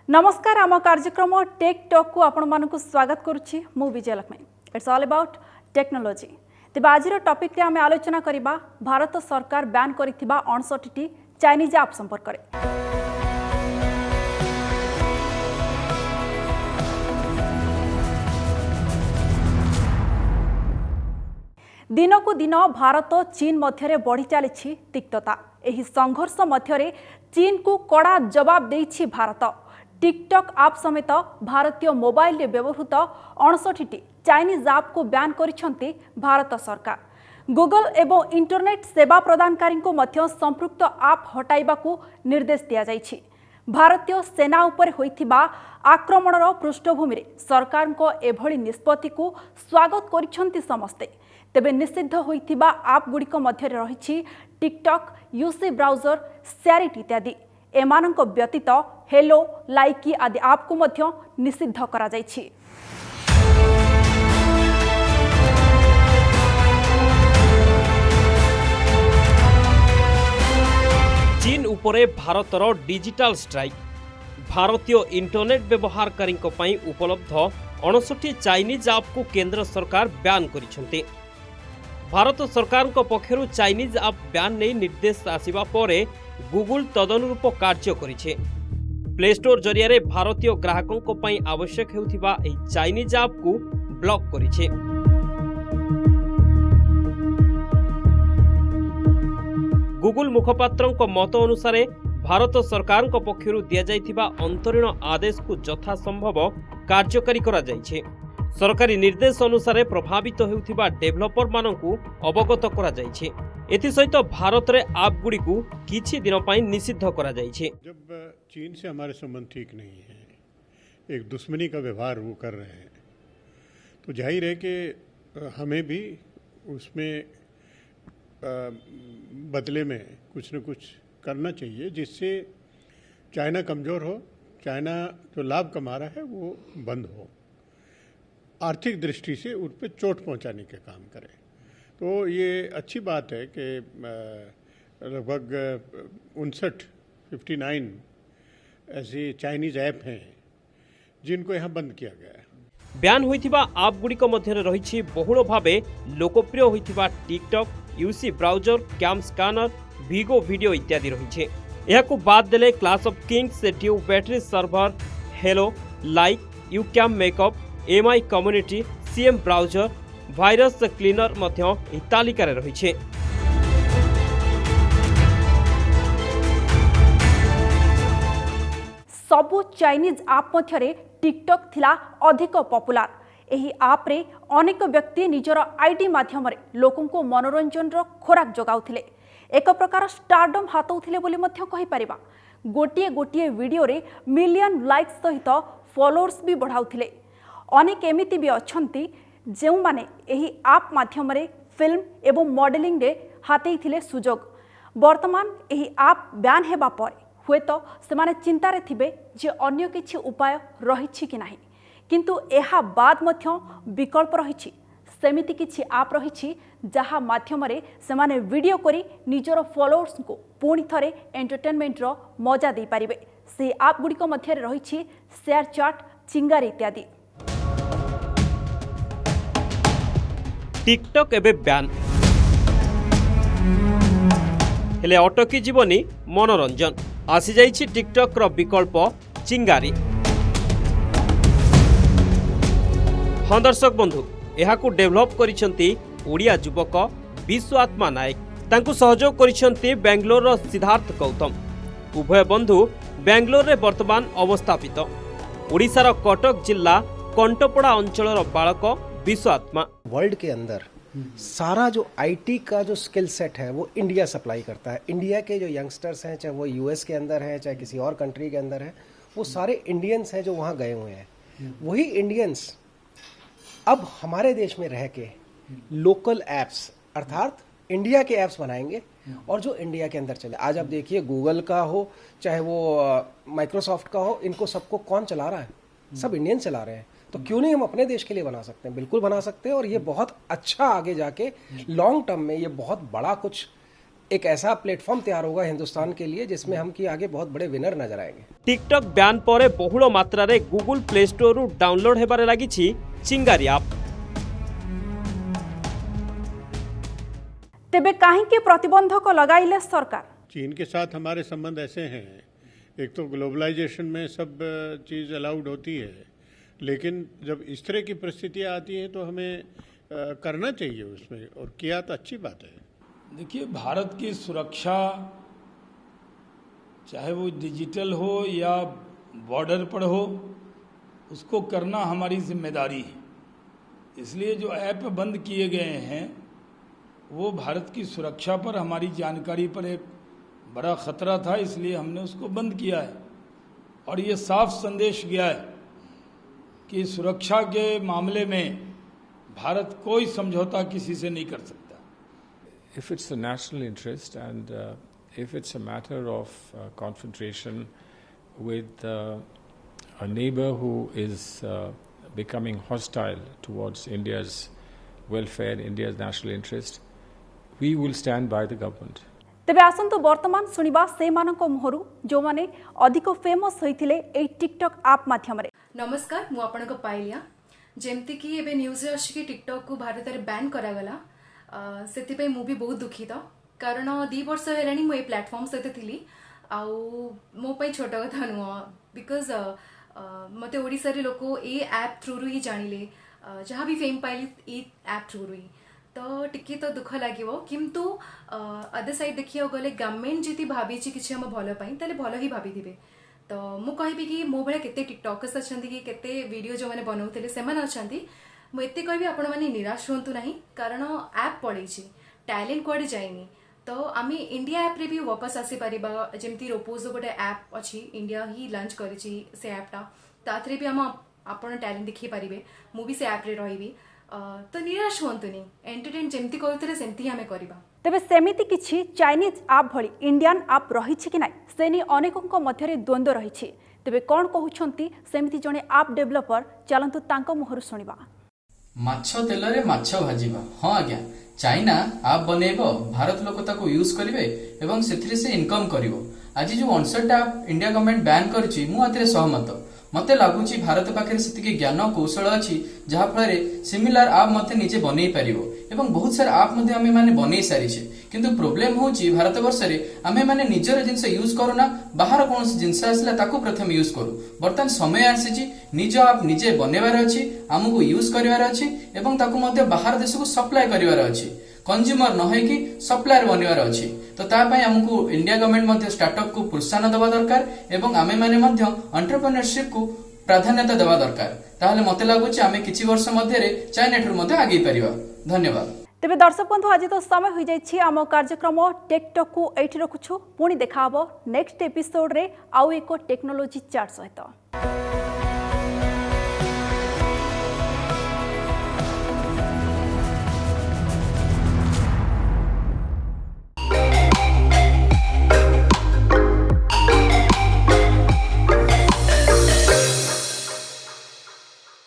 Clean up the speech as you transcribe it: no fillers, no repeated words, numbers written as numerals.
नमस्कार आम कार्यक्रम टेक टॉक को आपण मानकु स्वागत करुछि मु Vijay Lakshmi. It's all about technology. तेबे आजिर टॉपिक रे आमे आलोचना करिबा भारत सरकार बैन करिथिबा 59टी चाइनीज ऐप संपर्क रे। दिनकु दिन भारत चीन मध्यरे बढ़ी चली तिक्तता। एही संघर्ष मध्यरे चीन को कड़ा जवाब देइछि भारत। टिकटॉक ऐप समेत भारतीय मोबाइल रे व्यवहृत 59टी चाइनीज ऐप को बैन करिसेंती भारत सरकार। गूगल एवं इंटरनेट सेवा प्रदानकारी को मध्य संपृक्त ऐप हटाइबा को निर्देश दिया जाइछि। भारतीय सेना उपर होइथिबा आक्रमणर पृष्ठभूमि रे सरकार को एभली निष्पत्ति को स्वागत करिसेंती समस्ते। तेबे निषिद्ध होइथिबा ऐप गुड़िक मध्य रहिछि टिकटॉक, यूसी ब्राउजर, शेयरिट इत्यादि। एमानंक व्यतीत हेलो, लाइकी आदि ऐप को मध्य निषिद्ध करा जाइछि। चीन उपरे भारतर डिजिटल स्ट्राइक। भारतीय इंटरनेट व्यवहारकारी उपलब्ध 59 चाइनीज ऐप को केंद्र सरकार बैन करिसेंते। भारत सरकार पक्षरु चाइनीज ऐप बैन नहीं निर्देश आसिबा परे गूगल तदनुरूप कार्य करिछे। प्ले स्टोर जरिया रे भारतीय ग्राहकों पई आवश्यक हेउथिबा एही चाइनीज ऐप को ब्लॉक करिछे। गूगल मुखपात्रଙ୍କ मत अनुसार भारत सरकार पक्षरु दिया जाइथिबा अंतरीण आदेश को यथा संभव कार्यकारी करा जाइछे। सरकारी निर्देश अनुसार प्रभावित होउथिबा डेवलपर मानकु अवगत करा जाइछे। एथि सहित भारत रे ऐप गुडी को किछि दिन पई निषिद्ध करा जाइछे। जब चीन से हमारे संबंध ठीक नहीं है, एक दुश्मनी का व्यवहार वो कर रहे हैं, तो जाहिर है कि हमें भी उसमें बदले में कुछ न कुछ करना चाहिए जिससे चाइना कमज़ोर हो, चाइना जो लाभ कमा रहा है वो बंद हो, आर्थिक दृष्टि से उन पर चोट पहुंचाने के काम करे। तो ये अच्छी बात है कि लगभग 59 ऐसे चाइनीज ऐप हैं जिनको यहाँ बंद किया गया है। बैन होइथिबा ऐप गुड़िक मध्य रहिछि बहुल भावे लोकप्रिय होइथिबा TikTok, UC browser, cam scanner, Vigo video इत्यादि रहिछि। एहाकु बाद देले Clash of Kings, DU battery saver, hello, like, YouCam makeup, Mi community, CM browser, virus cleaner मध्य एही तालिकार रहिछि। सबु चाइनीज ऐप मध्यरे टिकटॉक थिला अधिक पॉपुलर। एही ऐप रे अनेक व्यक्ति निजर आईडी माध्यम रे लोकन को मनोरंजन रो खोराक जगाउथिले। एक प्रकार स्टारडम हातौथिले बोली मध्य कहि परिबा। गोटिए गोटिए वीडियो रे मिलियन लाइक्स सहित फॉलोअर्स भी बढ़ाउथिले। अनेक एमिति भी अछंती जेउ माने एही ऐप माध्यम रे फिल्म एवं मॉडलिंग रे हातेई थिले सुजोग। वर्तमान एही ऐप बैन हेबा परे हुए तो सेमाने चिंता रे थिबे जे अन्य किछि उपाय रहिछि कि नाही, किंतु एहा बाद मध्य विकल्प रहिछि। सेमिति किछि ऐप रहिछि जहा माध्यम रे सेमाने वीडियो करी निजर फॉलोअर्स को पुणी थरे एंटरटेनमेंट रो मजा दे पारिबे। से ऐप गुडी को मध्य रे रहिछि शेयर चैट, चिंगारी इत्यादि। टिकटॉक एबे बैन हेले अटकी जीवनी मनोरंजन आसी जाइछि। टिकटॉक रो विकल्प चिंगारी। हाँ दर्शक बंधु, एहाकु डेभलप करिसेंती ओडिया युवक विश्व आत्मा नायक। तांकु सहयोग करिसेंती बेंगलोर रो सिद्धार्थ गौतम। उभय बंधु बेंगलोर रे वर्तमान अवस्थापित। ओडिसा रो कटक जिला कंटपड़ा अंचल रो बालक विश्व आत्मा। वर्ल्ड के अंदर सारा जो आईटी का जो स्किल सेट है वो इंडिया सप्लाई करता है। इंडिया के जो यंगस्टर्स हैं, चाहे वो यूएस के अंदर है, चाहे किसी और कंट्री के अंदर है, वो सारे इंडियंस हैं जो वहाँ गए हुए हैं। वही इंडियंस अब हमारे देश में रह के लोकल एप्स अर्थात इंडिया के एप्स बनाएंगे और जो इंडिया के अंदर चले। आज आप देखिए गूगल का हो चाहे वो माइक्रोसॉफ्ट का हो, इनको सबको कौन चला रहा है? सब इंडियन चला रहे हैं। तो क्यों नहीं हम अपने देश के लिए बना सकते हैं? बिल्कुल बना सकते हैं। और ये बहुत अच्छा आगे जाके लॉन्ग टर्म में ये बहुत बड़ा कुछ एक ऐसा प्लेटफॉर्म तैयार होगा हिंदुस्तान के लिए जिसमें हम कि आगे बहुत बड़े विनर नजर आएंगे। टिकटॉक बैन पर बहुल मात्रा रे Google play store download Hebare लागी चिंगारी आप। तेबे काहेकि प्रतिबंधक लगाइले सरकार? चीन के साथ हमारे संबंध ऐसे हैं, एक तो ग्लोबलाइजेशन में सब चीज़ अलाउड होती है, लेकिन जब इस तरह की परिस्थितियाँ आती हैं तो हमें करना चाहिए उसमें, और किया तो अच्छी बात है। देखिए, भारत की सुरक्षा चाहे वो डिजिटल हो या बॉर्डर पर हो, उसको करना हमारी जिम्मेदारी है। इसलिए जो ऐप बंद किए गए हैं वो भारत की सुरक्षा पर, हमारी जानकारी पर एक बड़ा ख़तरा था, इसलिए हमने उसको बंद किया है। और ये साफ संदेश गया है कि सुरक्षा के मामले में भारत कोई समझौता किसी से नहीं कर सकता। If it's a national interest and if it's a matter of confrontation with a neighbor who is becoming hostile towards India's welfare, India's national interest, we will stand by the government. तेबे आसंतु वर्तमान सुनिबा से मानक मुहरु जो माने अधिक famous होइथिले ए TikTok app माध्यम रे। नमस्कार, मु आपनको पाइलिया। जेमती कि एबे न्यूज रे अछि कि टिकटॉक को भारत रे बैन करा गला, सेति पे मु भी बहुत दुखित, कारण 2 वर्ष हेलानी मु ए प्लेटफॉर्म सहित थिली। आउ मो पई छोट कथा नुह, बिकॉज मते ओडिसा रे लोको ए ऐप थ्रू रु ही जानिले, जहाँ भी फेम पाइली ए ऐप थ्रू रु ही। तो टिके तो दुख लागिवो, किंतु अदर साइड देखिया गले गवर्नमेंट जति भाबी छि किछि हम भलो पई तले भलो ही भाबी दिबे। तो मु कहबी कि मो भले केते टिकटॉकर्स अछंती कि केते वीडियो जो माने बनाउतले सेमान अछंती, मु एते कहबी आपण माने निराश होंतु नाही, कारण ऐप पड़े छि, टैलेंट कोड जाइनी। तो आमी इंडिया ऐप रे भी वापस आसी परिबा। जेमती रोपोजो गोटे ऐप अछि, इंडिया ही लॉन्च करिछि से ऐपटा, ताथरे भी हम आपण टैलेंट देखि परिबे। मु भी से ऐप रे रहिबी, तो निराश होंतुनी, एंटरटेन जेमती करथले सेमती हमें करबा। तेबे सेमिति किछि चाइनीज ऐप भली इंडियन ऐप रहिछि कि नै सेनी अनेकଙ୍କ मध्यरे द्वंद्व रहिछि। तेबे कोन कहउछंती सेमिति जणे ऐप डेवलपर, चलंतु तांको मुहरु सुनिबा। माछ तेल रे माछ भाजिबा। हाँ आज्ञा, चाइना ऐप बनेइबो, भारत लोक ताको यूज करिवे एवं सेथिरे से इनकम करिवो। आज जो 59 ऐप इंडिया गवर्नमेंट बैन करछि, मु आतरे सहमत। मते लागुची भारत पाखे सेतिके ज्ञान कौशल अछि जहा फଳରେ सिमिलर ऐप मते निजे बनेई परिवो, एवं बहुत सारा ऐप मते आमे माने बनेई सारिछे। किंतु प्रॉब्लम होची भारत वर्ष रे आमे माने निजर जिंस यूज करूना, बाहर कोनोसी जिंस आसला ताको प्रथम यूज करू। बर्तमान समय आसीची निज ऐप निजे बनेबार अछि, हमकु यूज करिवार अछि एवं ताको मते बाहर देश को सप्लाई करिवार अछि। कंज्यूमर न है कि सप्लायर बनिवार अछि। तो तापाई हमकु इंडिया गवर्नमेंट मध्य स्टार्टअप को प्रोत्साहन देवा दरकार एवं आमे माने मध्य एंटरप्रेन्योरशिप को प्राधान्यता देवा दरकार। ताहले मते लागुची आमे किछि वर्ष मध्य रे चाइना ठुर मध्य आगे परिबा। धन्यवाद। तेबे दर्शक बंधु, आज तो समय हो जाइछि आम कार्यक्रम टेकटॉक को एठी रखुछु। पुणी देखा हबो नेक्स्ट एपिसोड रे आउ एको टेक्नोलॉजी चार्ट सहित।